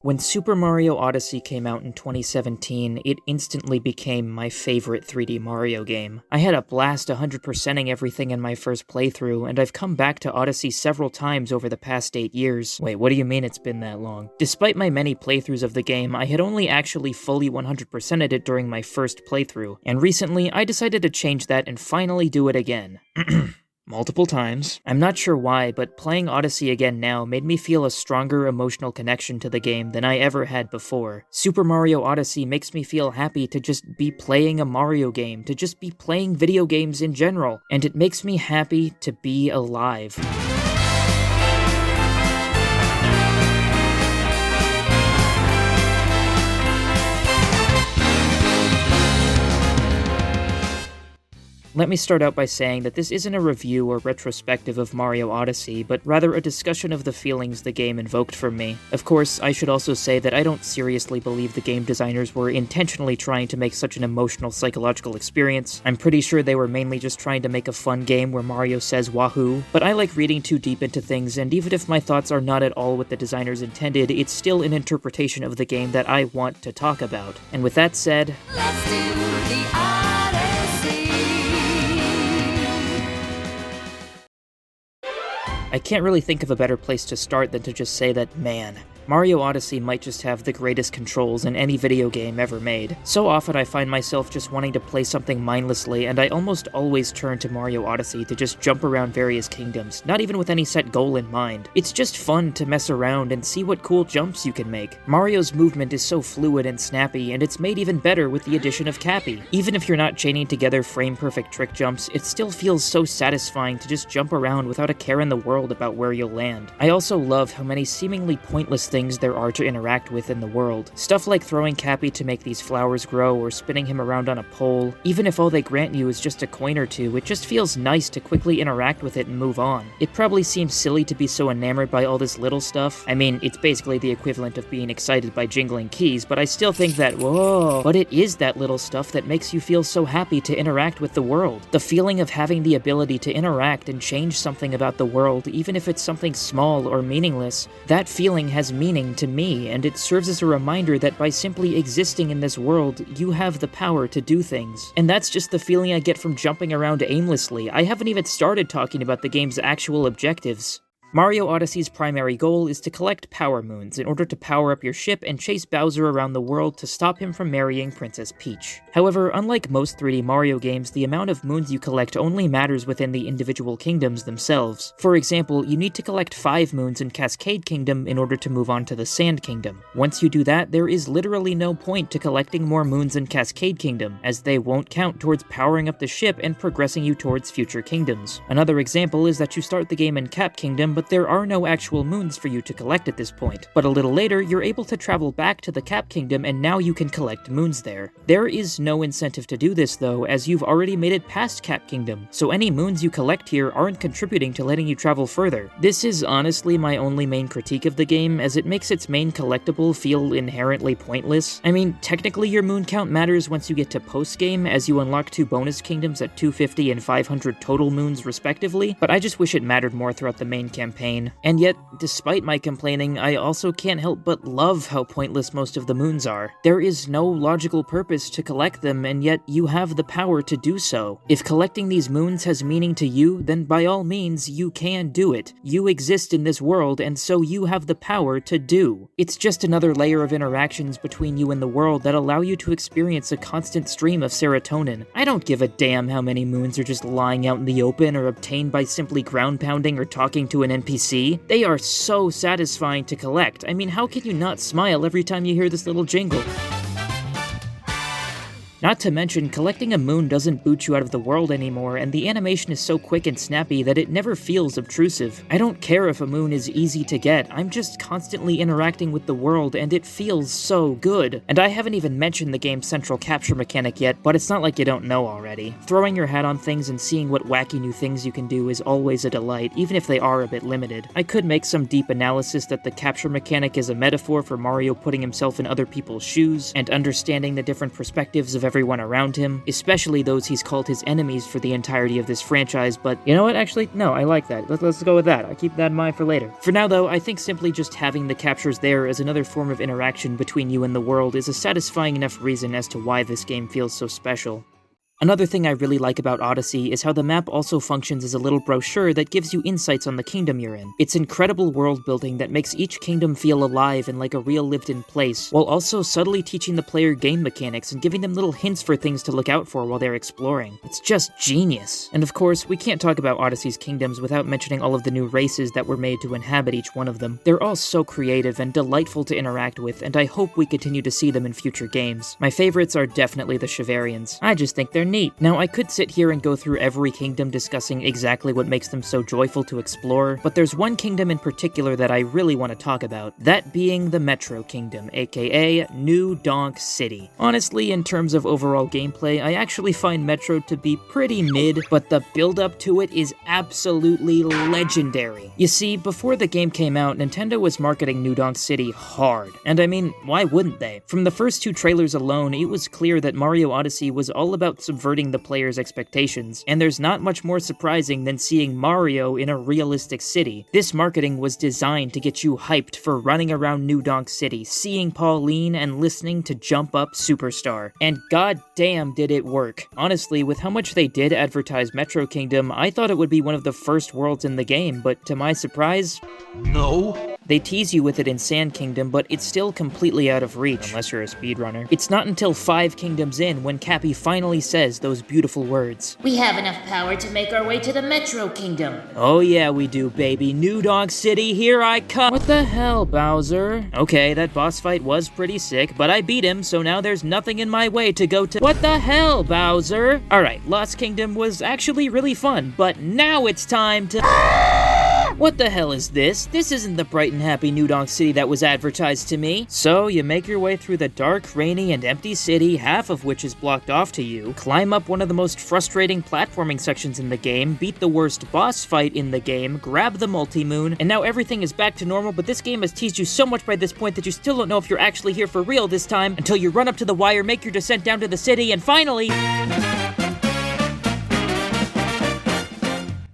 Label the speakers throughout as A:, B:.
A: When Super Mario Odyssey came out in 2017, it instantly became my favorite 3D Mario game. I had a blast 100%ing everything in my first playthrough, and I've come back to Odyssey several times over the past 8 years. Wait, what do you mean it's been that long? Despite my many playthroughs of the game, I had only actually fully 100%ed it during my first playthrough, and recently I decided to change that and finally do it again. Multiple times. I'm not sure why, but playing Odyssey again now made me feel a stronger emotional connection to the game than I ever had before. Super Mario Odyssey makes me feel happy to just be playing a Mario game, to just be playing video games in general, and it makes me happy to be alive. Let me start out by saying that this isn't a review or retrospective of Mario Odyssey, but rather a discussion of the feelings the game invoked for me. Of course, I should also say that I don't seriously believe the game designers were intentionally trying to make such an emotional, psychological experience. I'm pretty sure they were mainly just trying to make a fun game where Mario says wahoo, but I like reading too deep into things, and even if my thoughts are not at all what the designers intended, it's still an interpretation of the game that I want to talk about. And with that said, let's do the Odyssey! I can't really think of a better place to start than to just say that, man, Mario Odyssey might just have the greatest controls in any video game ever made. So often I find myself just wanting to play something mindlessly, and I almost always turn to Mario Odyssey to just jump around various kingdoms, not even with any set goal in mind. It's just fun to mess around and see what cool jumps you can make. Mario's movement is so fluid and snappy, and it's made even better with the addition of Cappy. Even if you're not chaining together frame-perfect trick jumps, it still feels so satisfying to just jump around without a care in the world about where you'll land. I also love how many seemingly pointless things there are to interact with in the world. Stuff like throwing Cappy to make these flowers grow or spinning him around on a pole. Even if all they grant you is just a coin or two, it just feels nice to quickly interact with it and move on. It probably seems silly to be so enamored by all this little stuff. I mean, it's basically the equivalent of being excited by jingling keys, but I still think that, whoa, but it is that little stuff that makes you feel so happy to interact with the world. The feeling of having the ability to interact and change something about the world, even if it's something small or meaningless, that feeling has meaning to me, and it serves as a reminder that by simply existing in this world, you have the power to do things. And that's just the feeling I get from jumping around aimlessly. I haven't even started talking about the game's actual objectives. Mario Odyssey's primary goal is to collect Power Moons in order to power up your ship and chase Bowser around the world to stop him from marrying Princess Peach. However, unlike most 3D Mario games, the amount of moons you collect only matters within the individual kingdoms themselves. For example, you need to collect 5 moons in Cascade Kingdom in order to move on to the Sand Kingdom. Once you do that, there is literally no point to collecting more moons in Cascade Kingdom, as they won't count towards powering up the ship and progressing you towards future kingdoms. Another example is that you start the game in Cap Kingdom, but there are no actual moons for you to collect at this point. But a little later, you're able to travel back to the Cap Kingdom, and now you can collect moons there. There is no incentive to do this though, as you've already made it past Cap Kingdom, so any moons you collect here aren't contributing to letting you travel further. This is honestly my only main critique of the game, as it makes its main collectible feel inherently pointless. I mean, technically your moon count matters once you get to post-game, as you unlock 2 bonus kingdoms at 250 and 500 total moons respectively, but I just wish it mattered more throughout the main campaign. And yet, despite my complaining, I also can't help but love how pointless most of the moons are. There is no logical purpose to collect them, and yet you have the power to do so. If collecting these moons has meaning to you, then by all means, you can do it. You exist in this world, and so you have the power to do. It's just another layer of interactions between you and the world that allow you to experience a constant stream of serotonin. I don't give a damn how many moons are just lying out in the open or obtained by simply ground pounding or talking to an NPC. They are so satisfying to collect. I mean, how can you not smile every time you hear this little jingle? Not to mention, collecting a moon doesn't boot you out of the world anymore, and the animation is so quick and snappy that it never feels obtrusive. I don't care if a moon is easy to get, I'm just constantly interacting with the world, and it feels so good. And I haven't even mentioned the game's central capture mechanic yet, but it's not like you don't know already. Throwing your hat on things and seeing what wacky new things you can do is always a delight, even if they are a bit limited. I could make some deep analysis that the capture mechanic is a metaphor for Mario putting himself in other people's shoes, and understanding the different perspectives of everyone around him, especially those he's called his enemies for the entirety of this franchise, but you know what, actually, no, I like that. Let's go with that. I'll keep that in mind for later. For now though, I think simply just having the captures there as another form of interaction between you and the world is a satisfying enough reason as to why this game feels so special. Another thing I really like about Odyssey is how the map also functions as a little brochure that gives you insights on the kingdom you're in. It's incredible world building that makes each kingdom feel alive and like a real lived-in place, while also subtly teaching the player game mechanics and giving them little hints for things to look out for while they're exploring. It's just genius. And of course, we can't talk about Odyssey's kingdoms without mentioning all of the new races that were made to inhabit each one of them. They're all so creative and delightful to interact with, and I hope we continue to see them in future games. My favorites are definitely the Shiverians. I just think they're neat. Now, I could sit here and go through every kingdom discussing exactly what makes them so joyful to explore, but there's one kingdom in particular that I really want to talk about, that being the Metro Kingdom, aka New Donk City. Honestly, in terms of overall gameplay, I actually find Metro to be pretty mid, but the build-up to it is absolutely legendary. You see, before the game came out, Nintendo was marketing New Donk City hard, and I mean, why wouldn't they? From the first two trailers alone, it was clear that Mario Odyssey was all about subverting the player's expectations, and there's not much more surprising than seeing Mario in a realistic city. This marketing was designed to get you hyped for running around New Donk City, seeing Pauline, and listening to Jump Up Superstar. And goddamn did it work. Honestly, with how much they did advertise Metro Kingdom, I thought it would be one of the first worlds in the game, but to my surprise, no. They tease you with it in Sand Kingdom, but it's still completely out of reach, unless you're a speedrunner. It's not until 5 kingdoms in when Cappy finally says those beautiful words.
B: We have enough power to make our way to the Metro Kingdom.
A: Oh yeah, we do, baby. New Donk City, here I come. What the hell, Bowser? Okay, that boss fight was pretty sick, but I beat him, so now there's nothing in my way to go to— What the hell, Bowser? Alright, Lost Kingdom was actually really fun, but now it's time to— What the hell is this? This isn't the bright and happy New Donk City that was advertised to me. So, you make your way through the dark, rainy, and empty city, half of which is blocked off to you, climb up one of the most frustrating platforming sections in the game, beat the worst boss fight in the game, grab the multi-moon, and now everything is back to normal, but this game has teased you so much by this point that you still don't know if you're actually here for real this time, until you run up to the wire, make your descent down to the city, and finally—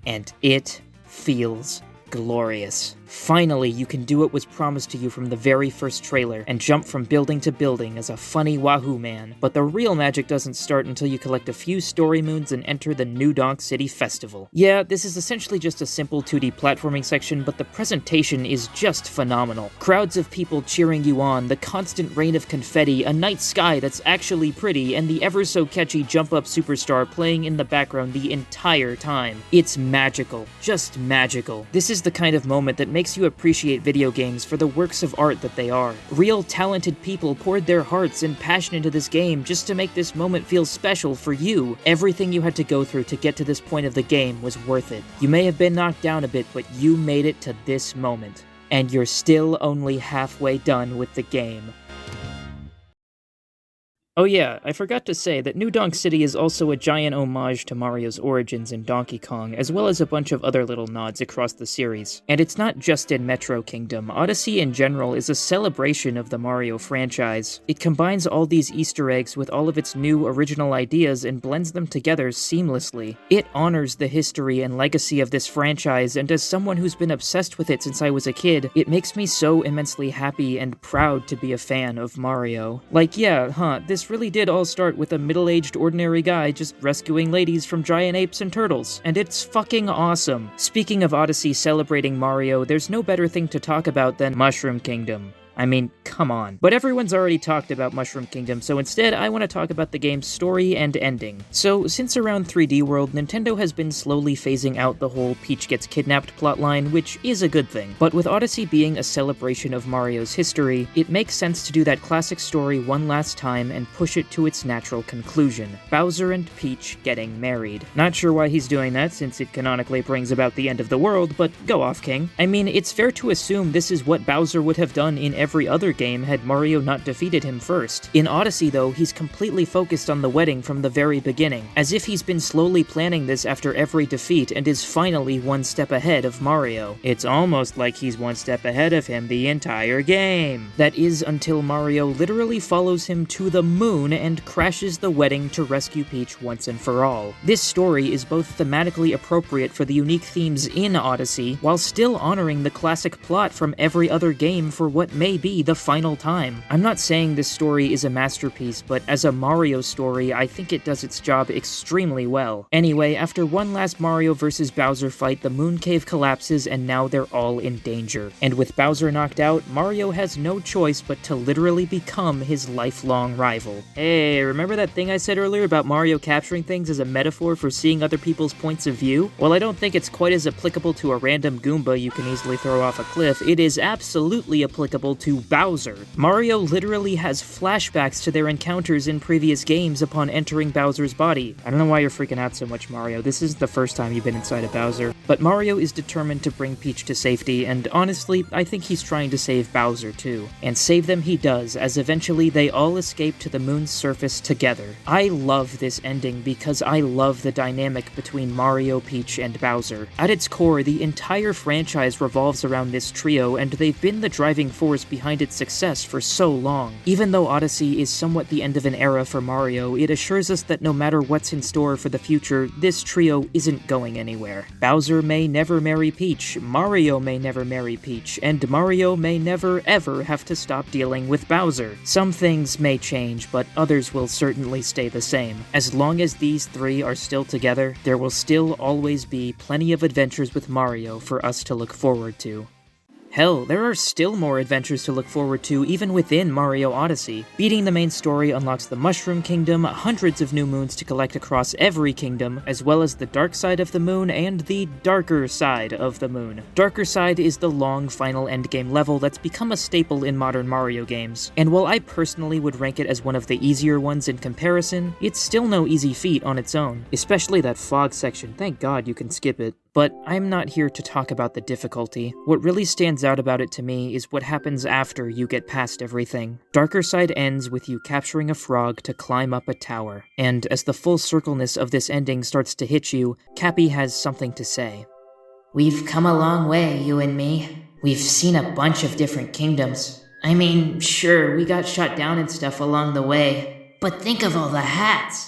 A: And it feels glorious. Finally, you can do what was promised to you from the very first trailer, and jump from building to building as a funny wahoo man. But the real magic doesn't start until you collect a few story moons and enter the New Donk City Festival. Yeah, this is essentially just a simple 2D platforming section, but the presentation is just phenomenal. Crowds of people cheering you on, the constant rain of confetti, a night sky that's actually pretty, and the ever-so-catchy Jump Up Superstar playing in the background the entire time. It's magical. Just magical. This is the kind of moment that makes you appreciate video games for the works of art that they are. Real talented people poured their hearts and passion into this game just to make this moment feel special for you. Everything you had to go through to get to this point of the game was worth it. You may have been knocked down a bit, but you made it to this moment. And you're still only halfway done with the game. Oh yeah, I forgot to say that New Donk City is also a giant homage to Mario's origins in Donkey Kong, as well as a bunch of other little nods across the series. And it's not just in Metro Kingdom. Odyssey in general is a celebration of the Mario franchise. It combines all these Easter eggs with all of its new original ideas and blends them together seamlessly. It honors the history and legacy of this franchise, and as someone who's been obsessed with it since I was a kid, it makes me so immensely happy and proud to be a fan of Mario. Like, yeah, this really did all start with a middle-aged ordinary guy just rescuing ladies from giant apes and turtles, and it's fucking awesome. Speaking of Odyssey celebrating Mario, there's no better thing to talk about than Mushroom Kingdom. I mean, come on. But everyone's already talked about Mushroom Kingdom, so instead I want to talk about the game's story and ending. So, since around 3D World, Nintendo has been slowly phasing out the whole Peach gets kidnapped plotline, which is a good thing. But with Odyssey being a celebration of Mario's history, it makes sense to do that classic story one last time and push it to its natural conclusion. Bowser and Peach getting married. Not sure why he's doing that, since it canonically brings about the end of the world, but go off, King. I mean, it's fair to assume this is what Bowser would have done in every every other game had Mario not defeated him first. In Odyssey though, he's completely focused on the wedding from the very beginning, as if he's been slowly planning this after every defeat and is finally one step ahead of Mario. It's almost like he's one step ahead of him the entire game. That is until Mario literally follows him to the moon and crashes the wedding to rescue Peach once and for all. This story is both thematically appropriate for the unique themes in Odyssey, while still honoring the classic plot from every other game for what may be the final time. I'm not saying this story is a masterpiece, but as a Mario story, I think it does its job extremely well. Anyway, after one last Mario vs. Bowser fight, the moon cave collapses and now they're all in danger. And with Bowser knocked out, Mario has no choice but to literally become his lifelong rival. Hey, remember that thing I said earlier about Mario capturing things as a metaphor for seeing other people's points of view? Well, I don't think it's quite as applicable to a random Goomba you can easily throw off a cliff. It is absolutely applicable to Bowser. Mario literally has flashbacks to their encounters in previous games upon entering Bowser's body. I don't know why you're freaking out so much, Mario. This isn't the first time you've been inside of Bowser. But Mario is determined to bring Peach to safety, and honestly, I think he's trying to save Bowser too. And save them he does, as eventually they all escape to the moon's surface together. I love this ending because I love the dynamic between Mario, Peach, and Bowser. At its core, the entire franchise revolves around this trio, and they've been the driving force behind its success for so long. Even though Odyssey is somewhat the end of an era for Mario, it assures us that no matter what's in store for the future, this trio isn't going anywhere. Bowser may never marry Peach, Mario may never marry Peach, and Mario may never ever have to stop dealing with Bowser. Some things may change, but others will certainly stay the same. As long as these three are still together, there will still always be plenty of adventures with Mario for us to look forward to. Hell, there are still more adventures to look forward to even within Mario Odyssey. Beating the main story unlocks the Mushroom Kingdom, hundreds of new moons to collect across every kingdom, as well as the dark side of the moon and the darker side of the moon. Darker side is the long final endgame level that's become a staple in modern Mario games, and while I personally would rank it as one of the easier ones in comparison, it's still no easy feat on its own, especially that fog section. Thank God you can skip it. But I'm not here to talk about the difficulty. What really stands out about it to me is what happens after you get past everything. Darker Side ends with you capturing a frog to climb up a tower. And as the full circleness of this ending starts to hit you, Cappy has something to say.
B: We've come a long way, you and me. We've seen a bunch of different kingdoms. I mean, sure, we got shot down and stuff along the way, but think of all the hats.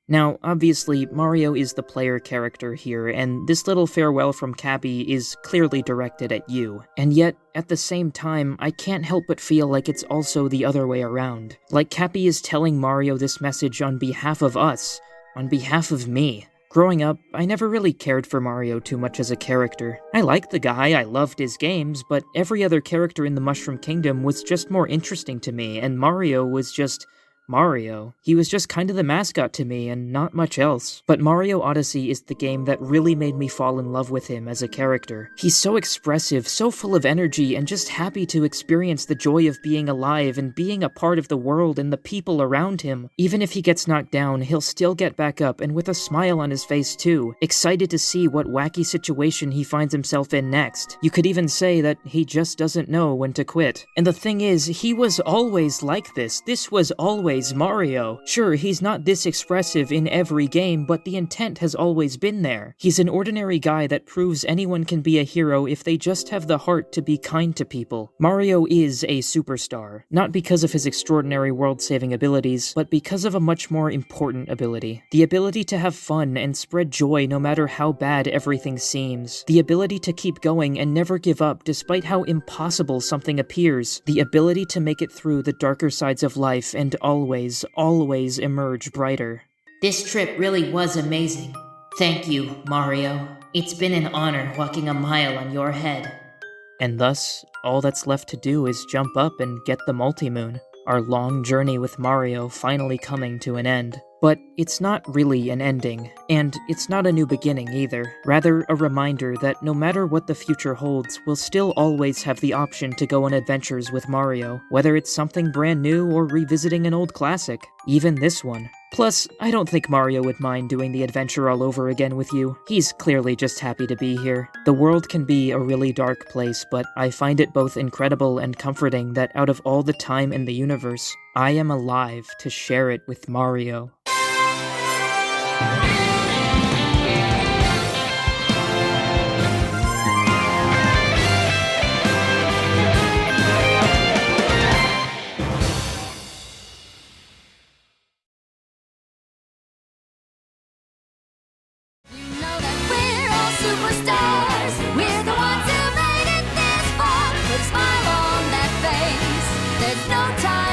A: Now, obviously, Mario is the player character here, and this little farewell from Cappy is clearly directed at you. And yet, at the same time, I can't help but feel like it's also the other way around. Like Cappy is telling Mario this message on behalf of us, on behalf of me. Growing up, I never really cared for Mario too much as a character. I liked the guy, I loved his games, but every other character in the Mushroom Kingdom was just more interesting to me, and Mario was just Mario. He was just kind of the mascot to me and not much else. But Mario Odyssey is the game that really made me fall in love with him as a character. He's so expressive, so full of energy, and just happy to experience the joy of being alive and being a part of the world and the people around him. Even if he gets knocked down, he'll still get back up and with a smile on his face too, excited to see what wacky situation he finds himself in next. You could even say that he just doesn't know when to quit. And the thing is, he was always like this. This was always Mario. Sure, he's not this expressive in every game, but the intent has always been there. He's an ordinary guy that proves anyone can be a hero if they just have the heart to be kind to people. Mario is a superstar, not because of his extraordinary world-saving abilities, but because of a much more important ability. The ability to have fun and spread joy no matter how bad everything seems. The ability to keep going and never give up despite how impossible something appears. The ability to make it through the darker sides of life and always emerge brighter.
B: This trip really was amazing. Thank you, Mario. It's been an honor walking a mile on your head.
A: And thus, all that's left to do is jump up and get the multi-moon. Our long journey with Mario finally coming to an end. But it's not really an ending, and it's not a new beginning either. Rather, a reminder that no matter what the future holds, we'll still always have the option to go on adventures with Mario, whether it's something brand new or revisiting an old classic. Even this one. Plus, I don't think Mario would mind doing the adventure all over again with you. He's clearly just happy to be here. The world can be a really dark place, but I find it both incredible and comforting that out of all the time in the universe, I am alive to share it with Mario.
C: Superstars, we're the ones who made it this far. Put a smile on that face. There's no time